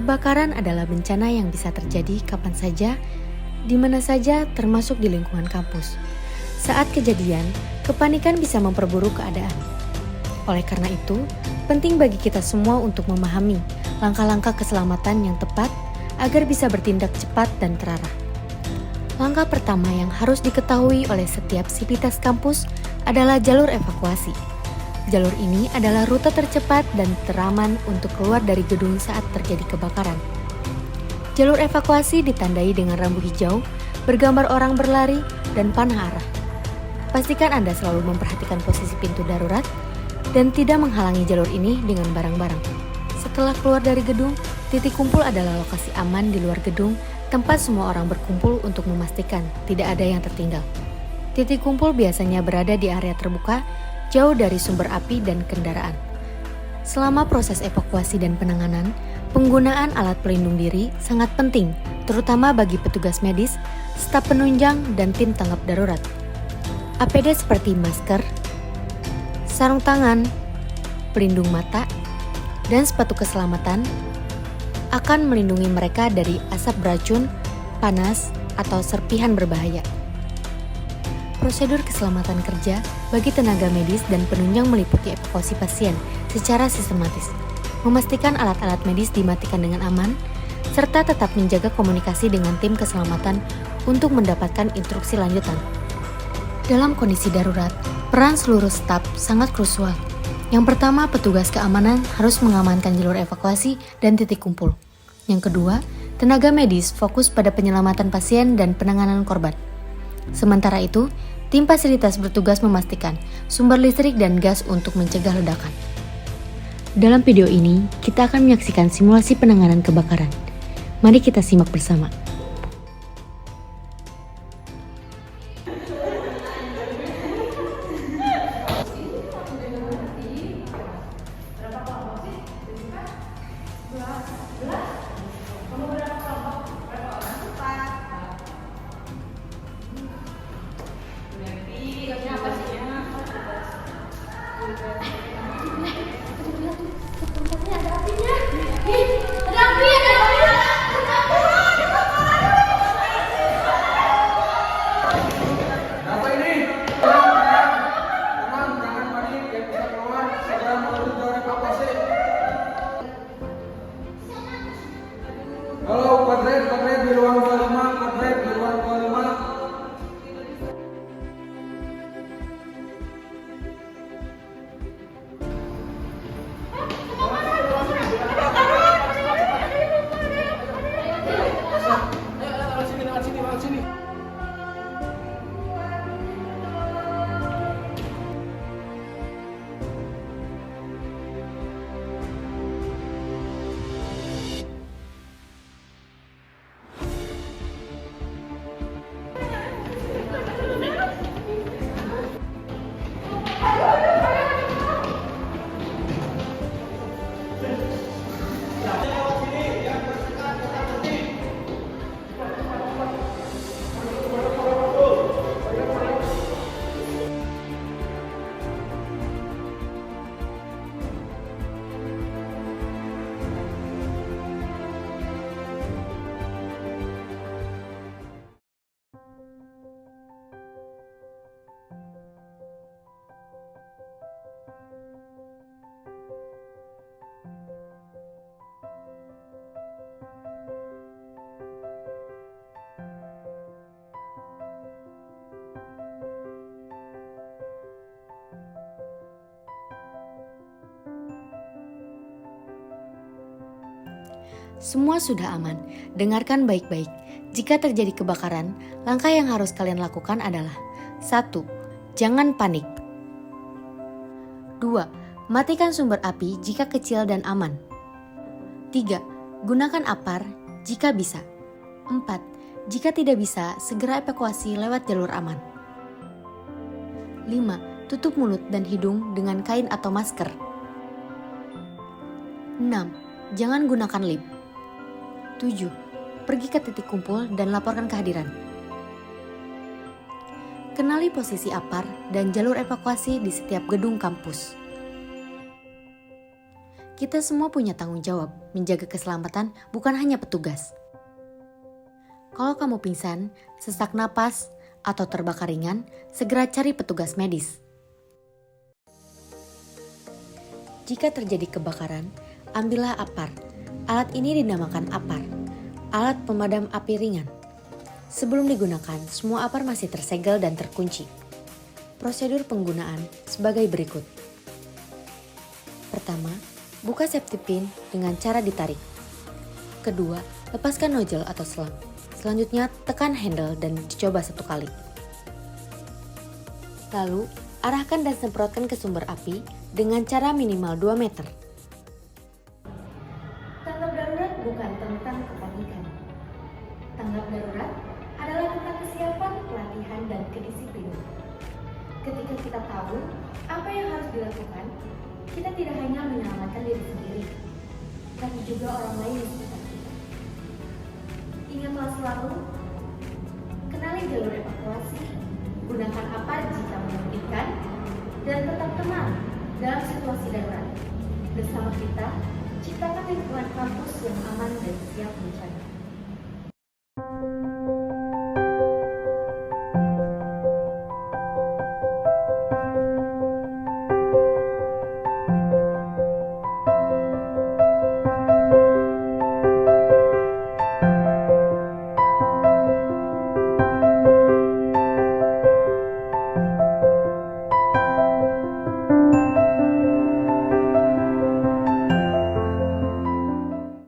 Kebakaran adalah bencana yang bisa terjadi kapan saja, di mana saja, termasuk di lingkungan kampus. Saat kejadian, kepanikan bisa memperburuk keadaan. Oleh karena itu, penting bagi kita semua untuk memahami langkah-langkah keselamatan yang tepat agar bisa bertindak cepat dan terarah. Langkah pertama yang harus diketahui oleh setiap sivitas kampus adalah jalur evakuasi. Jalur ini adalah rute tercepat dan teraman untuk keluar dari gedung saat terjadi kebakaran. Jalur evakuasi ditandai dengan rambu hijau, bergambar orang berlari, dan panah arah. Pastikan Anda selalu memperhatikan posisi pintu darurat dan tidak menghalangi jalur ini dengan barang-barang. Setelah keluar dari gedung, titik kumpul adalah lokasi aman di luar gedung, tempat semua orang berkumpul untuk memastikan tidak ada yang tertinggal. Titik kumpul biasanya berada di area terbuka, jauh dari sumber api dan kendaraan. Selama proses evakuasi dan penanganan, penggunaan alat pelindung diri sangat penting, terutama bagi petugas medis, staf penunjang, dan tim tanggap darurat. APD seperti masker, sarung tangan, pelindung mata, dan sepatu keselamatan akan melindungi mereka dari asap beracun, panas, atau serpihan berbahaya. Prosedur keselamatan kerja bagi tenaga medis dan penunjang meliputi evakuasi pasien secara sistematis, memastikan alat-alat medis dimatikan dengan aman, serta tetap menjaga komunikasi dengan tim keselamatan untuk mendapatkan instruksi lanjutan. Dalam kondisi darurat, peran seluruh staf sangat krusial. Yang pertama, petugas keamanan harus mengamankan jalur evakuasi dan titik kumpul. Yang kedua, tenaga medis fokus pada penyelamatan pasien dan penanganan korban. Sementara itu, tim fasilitas bertugas memastikan sumber listrik dan gas untuk mencegah ledakan. Dalam video ini, kita akan menyaksikan simulasi penanganan kebakaran. Mari kita simak bersama. Halo, Kodret di ruang 25, Kodret di ruang 25. Lewat sini. Semua sudah aman, dengarkan baik-baik. Jika terjadi kebakaran, langkah yang harus kalian lakukan adalah 1. Jangan panik. 2. Matikan sumber api jika kecil dan aman. 3. Gunakan apar jika bisa. 4. Jika tidak bisa, segera evakuasi lewat jalur aman. 5. Tutup mulut dan hidung dengan kain atau masker. 6. Jangan gunakan lift. 7. Pergi ke titik kumpul dan laporkan kehadiran. Kenali posisi apar dan jalur evakuasi di setiap gedung kampus. Kita semua punya tanggung jawab menjaga keselamatan bukan hanya petugas. Kalau kamu pingsan, sesak napas, atau terbakar ringan, segera cari petugas medis. Jika terjadi kebakaran, ambillah APAR. Alat ini dinamakan APAR, alat pemadam api ringan. Sebelum digunakan, semua APAR masih tersegel dan terkunci. Prosedur penggunaan sebagai berikut. Pertama, buka safety pin dengan cara ditarik. Kedua, lepaskan nozzle atau selang. Selanjutnya, tekan handle dan dicoba 1 kali. Lalu, arahkan dan semprotkan ke sumber api dengan cara minimal 2 meter. Tanggap darurat bukan tentang kepanikan. Tanggap darurat adalah tentang kesiapan, pelatihan, dan kedisiplinan. Ketika kita tahu apa yang harus dilakukan, kita tidak hanya menyelamatkan diri sendiri, tapi juga orang lain di sekitar kita. Ingatlah selalu, kenali jalur evakuasi, gunakan APAR jika memungkinkan, dan tetap tenang dalam situasi darurat. Bersama kita, ciptakan lingkungan kampus yang aman dan siap bencana.